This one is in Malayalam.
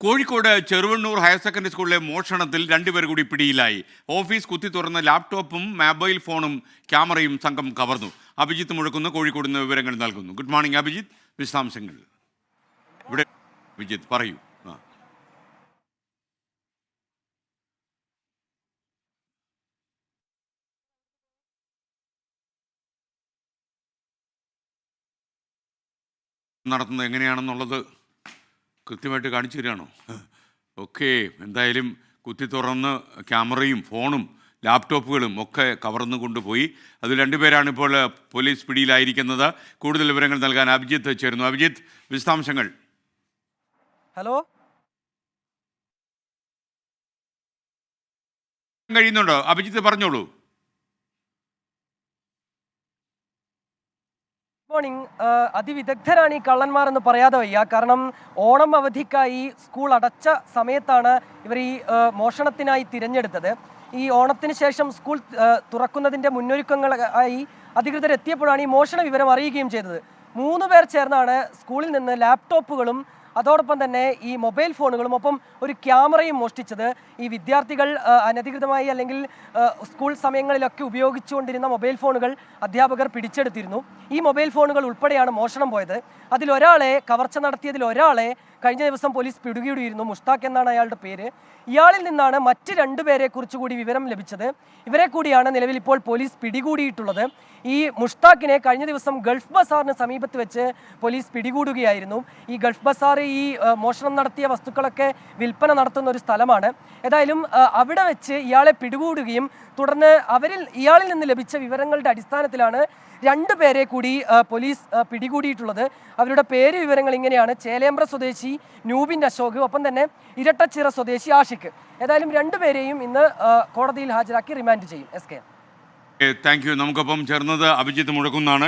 കോഴിക്കോട് ചെറുവണ്ണൂർ ഹയർ സെക്കൻഡറി സ്കൂളിലെ മോഷണത്തിൽ രണ്ടുപേർ കൂടി പിടിയിലായി. ഓഫീസ് കുത്തി തുറന്ന ലാപ്ടോപ്പും മൊബൈൽ ഫോണും ക്യാമറയും സംഘം കവർന്നു. അഭിജിത്ത് മുഴക്കുന്ന് കോഴിക്കോട് നിന്ന് വിവരങ്ങൾ നൽകുന്നു. ഗുഡ് മോർണിംഗ് അഭിജിത്ത്, വിശദാംശങ്ങൾ ഇവിടെ. അഭിജിത്ത് പറയൂ. നടത്തുന്നത് എങ്ങനെയാണെന്നുള്ളത് കൃത്യമായിട്ട് കാണിച്ചു തരികയാണോ? ഓക്കെ, എന്തായാലും കുത്തി തുറന്ന് ക്യാമറയും ഫോണും ലാപ്ടോപ്പുകളും ഒക്കെ കവർന്നു കൊണ്ടുപോയി. അതിൽ രണ്ടുപേരാണ് ഇപ്പോൾ പോലീസ് പിടിയിലായിരിക്കുന്നത്. കൂടുതൽ വിവരങ്ങൾ നൽകാൻ അഭിജിത്ത് ചേരുന്നു. അഭിജിത്ത്, വിശദാംശങ്ങൾ. ഹലോ, കഴിയുന്നുണ്ടോ? അഭിജിത്ത് പറഞ്ഞോളൂ. മോർണിംഗ്. അതിവിദഗ്ധരാണ് ഈ കള്ളന്മാർ എന്ന് പറയാതെ വയ്യ. കാരണം ഓണം അവധിക്കായി സ്കൂൾ അടച്ച സമയത്താണ് ഇവർ ഈ മോഷണത്തിനായി തിരഞ്ഞെടുത്തത്. ഈ ഓണത്തിന് ശേഷം സ്കൂൾ തുറക്കുന്നതിൻ്റെ മുന്നൊരുക്കങ്ങളായി അധികൃതർ എത്തിയപ്പോഴാണ് ഈ മോഷണ വിവരം അറിയുകയും ചെയ്തത്. 3 പേർ ചേർന്നാണ് സ്കൂളിൽ നിന്ന് ലാപ്ടോപ്പുകളും അതോടൊപ്പം തന്നെ ഈ മൊബൈൽ ഫോണുകളും ഒപ്പം ഒരു ക്യാമറയും മോഷ്ടിച്ചത്. ഈ വിദ്യാർത്ഥികൾ അനധികൃതമായി അല്ലെങ്കിൽ സ്കൂൾ സമയങ്ങളിലൊക്കെ ഉപയോഗിച്ചുകൊണ്ടിരുന്ന മൊബൈൽ ഫോണുകൾ അധ്യാപകർ പിടിച്ചെടുത്തിരുന്നു. ഈ മൊബൈൽ ഫോണുകൾ ഉൾപ്പെടെയാണ് മോഷണം പോയത്. കവർച്ച നടത്തിയതിൽ ഒരാളെ കഴിഞ്ഞ ദിവസം പോലീസ് പിടികൂടിയിരുന്നു. മുഷ്താഖ് എന്നാണ് അയാളുടെ പേര്. ഇയാളിൽ നിന്നാണ് മറ്റ് 2 പേരെ കുറിച്ച് കൂടി വിവരം ലഭിച്ചത്. ഇവരെ കൂടിയാണ് നിലവിൽ ഇപ്പോൾ പോലീസ് പിടികൂടിയിട്ടുള്ളത്. ഈ മുഷ്താഖിനെ കഴിഞ്ഞ ദിവസം ഗൾഫ് ബസാറിന് സമീപത്ത് വെച്ച് പോലീസ് പിടികൂടുകയായിരുന്നു. ഈ ഗൾഫ് ബസാർ ഈ മോഷണം നടത്തിയ വസ്തുക്കളൊക്കെ വിൽപ്പന നടത്തുന്ന ഒരു സ്ഥലമാണ്. ഏതായാലും അവിടെ വെച്ച് ഇയാളെ പിടികൂടുകയും തുടർന്ന് ഇയാളിൽ നിന്ന് ലഭിച്ച വിവരങ്ങളുടെ അടിസ്ഥാനത്തിലാണ് 2 പേരെ കൂടി പോലീസ് പിടികൂടിയിട്ടുള്ളത്. അവരുടെ പേര് വിവരങ്ങൾ ഇങ്ങനെയാണ്: ചേലേമ്പ്ര സ്വദേശി നൂബിൻ അശോക്, ഒപ്പം തന്നെ ഇരട്ടച്ചിറ സ്വദേശി ആഷിഖ്. ഏതായാലും 2 പേരെയും ഇന്ന് കോടതിയിൽ ഹാജരാക്കി റിമാൻഡ് ചെയ്യും. SK. Thank you. നമുക്കൊപ്പം ചേർന്നത് അഭിജിത്ത് മുഴക്കുന്നാണ്.